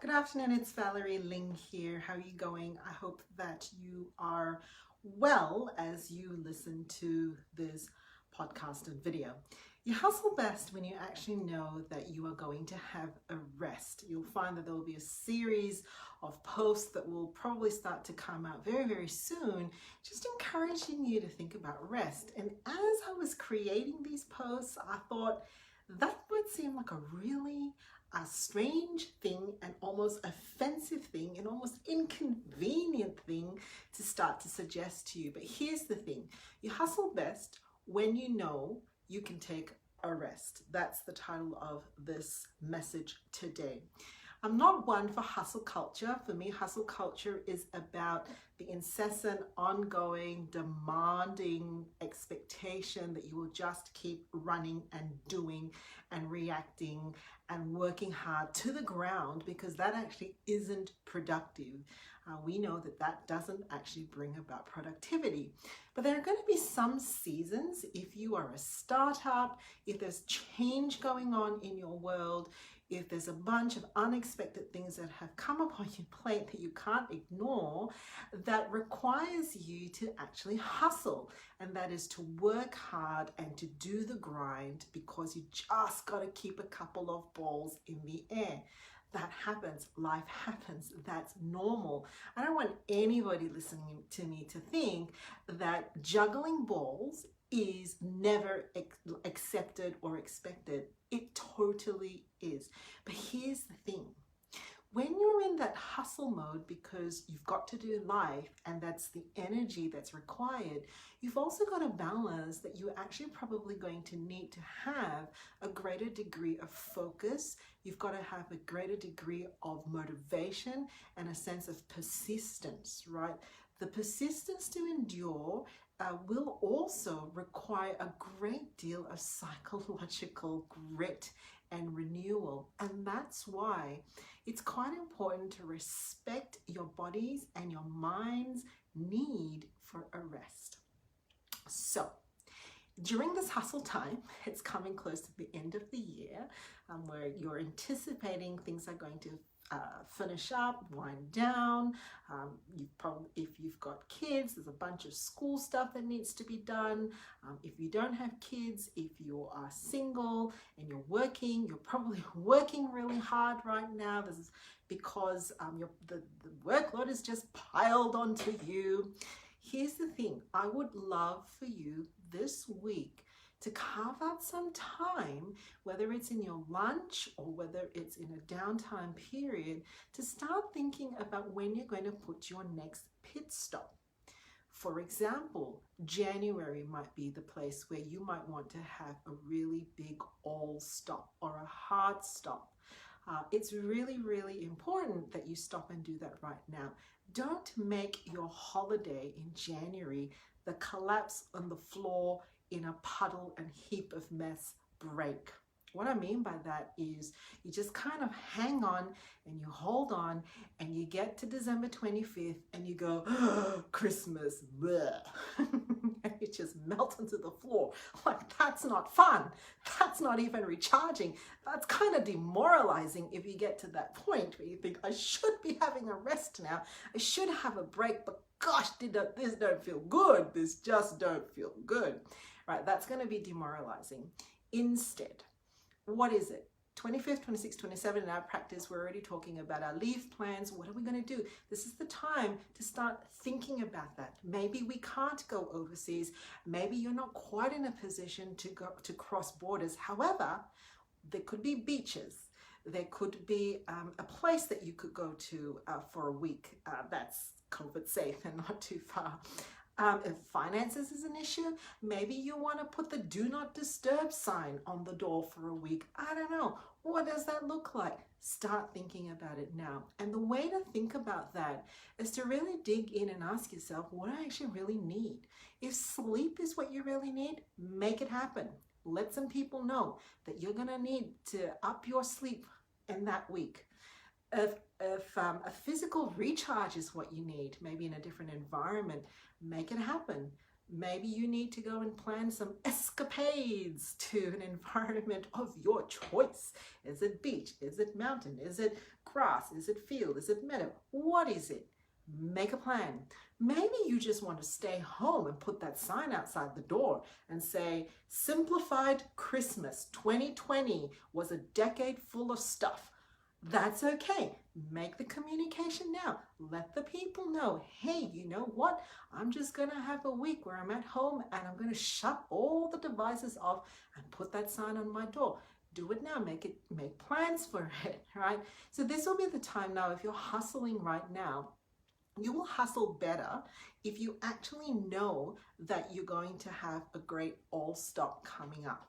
Good afternoon, it's Valerie Ling here. How are you going? I hope that you are well as you listen to this podcast and video. You hustle best when you actually know that you are going to have a rest. You'll find that there will be a series of posts that will probably start to come out very, very soon, just encouraging you to think about rest. And as I was creating these posts, I thought that would seem like a strange thing, and almost offensive thing, and almost inconvenient thing to start to suggest to you. But here's the thing: you hustle best when you know you can take a rest. That's the title of this message today. I'm not one for hustle culture. For me, hustle culture is about the incessant, ongoing, demanding expectation that you will just keep running and doing and reacting and working hard to the ground, because that actually isn't productive. We know that that doesn't actually bring about productivity. But there are going to be some seasons, if you are a startup, if there's change going on in your world, if there's a bunch of unexpected things that have come upon your plate that you can't ignore, that requires you to actually hustle. And that is to work hard and to do the grind, because you just got to keep a couple of balls in the air. That happens. Life happens. That's normal. I don't want anybody listening to me to think that juggling balls is never accepted or expected. It totally is. But here's the thing: when you're in that hustle mode because you've got to do life and that's the energy that's required, you've also got a balance that you're actually probably going to need to have a greater degree of focus. You've got to have a greater degree of motivation and a sense of persistence, right? The persistence to endure will also require a great deal of psychological grit and renewal. And that's why it's quite important to respect your body's and your mind's need for a rest. So, during this hustle time, it's coming close to the end of the year, where you're anticipating things are going to finish up, wind down. If you've got kids, there's a bunch of school stuff that needs to be done. If you don't have kids, if you are single and you're probably working really hard right now. This is because the workload is just piled onto you. Here's the thing: I would love for you this week to carve out some time, whether it's in your lunch or whether it's in a downtime period, to start thinking about when you're going to put your next pit stop. For example, January might be the place where you might want to have a really big all stop or a hard stop. It's really, really important that you stop and do that right now. Don't make your holiday in January the collapse on the floor in a puddle and heap of mess break. What I mean by that is you just kind of hang on and you hold on, and you get to December 25th and you go, oh, Christmas, bleh. And you just melt onto the floor. Like, that's not fun. That's not even recharging. That's kind of demoralizing if you get to that point where you think, I should be having a rest now. I should have a break, but gosh, this don't feel good. This just don't feel good. Right? That's going to be demoralizing. Instead, what is it? 25th, 26th, 27th in our practice, we're already talking about our leave plans. What are we going to do? This is the time to start thinking about that. Maybe we can't go overseas. Maybe you're not quite in a position to go to cross borders. However, there could be beaches. There could be a place that you could go to for a week that's COVID safe and not too far. If finances is an issue, maybe you want to put the do not disturb sign on the door for a week. I don't know. What does that look like? Start thinking about it now. And the way to think about that is to really dig in and ask yourself, what do I actually really need? If sleep is what you really need, make it happen. Let some people know that you're going to need to up your sleep in that week. If a physical recharge is what you need, maybe in a different environment, make it happen. Maybe you need to go and plan some escapades to an environment of your choice. Is it beach? Is it mountain? Is it grass? Is it field? Is it meadow? What is it? Make a plan. Maybe you just want to stay home and put that sign outside the door and say, Simplified Christmas 2020 was a decade full of stuff. That's okay. Make the communication now. Let the people know, hey, you know what? I'm just going to have a week where I'm at home and I'm going to shut all the devices off and put that sign on my door. Do it now. Make plans for it, right? So this will be the time now. If you're hustling right now, you will hustle better if you actually know that you're going to have a great all stock coming up.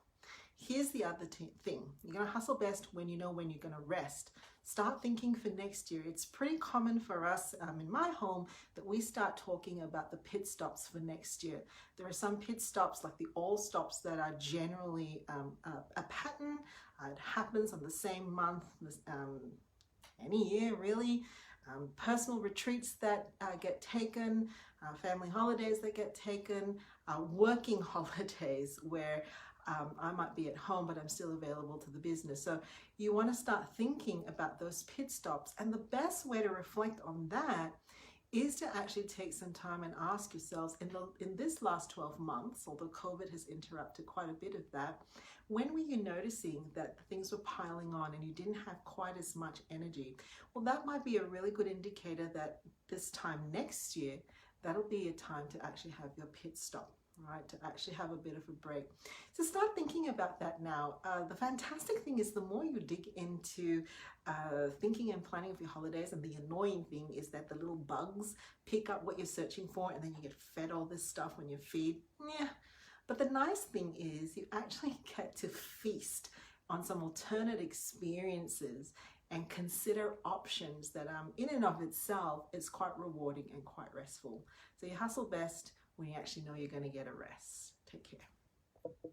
Here's the other thing. You're going to hustle best when you know when you're going to rest. Start thinking for next year. It's pretty common for us in my home that we start talking about the pit stops for next year. There are some pit stops like the all stops that are generally a pattern. It happens on the same month, any year really. Personal retreats that get taken, family holidays that get taken, working holidays where I might be at home but I'm still available to the business. So you want to start thinking about those pit stops, and the best way to reflect on that is to actually take some time and ask yourselves, in this last 12 months, although COVID has interrupted quite a bit of that, when were you noticing that things were piling on and you didn't have quite as much energy? Well, that might be a really good indicator that this time next year, that'll be a time to actually have your pit stop, right? To actually have a bit of a break. So start thinking about that now. The fantastic thing is the more you dig into thinking and planning of your holidays, and the annoying thing is that the little bugs pick up what you're searching for and then you get fed all this stuff on your feed. Yeah. But the nice thing is you actually get to feast on some alternate experiences and consider options that in and of itself is quite rewarding and quite restful. So you hustle best when you actually know you're going to get a rest. Take care.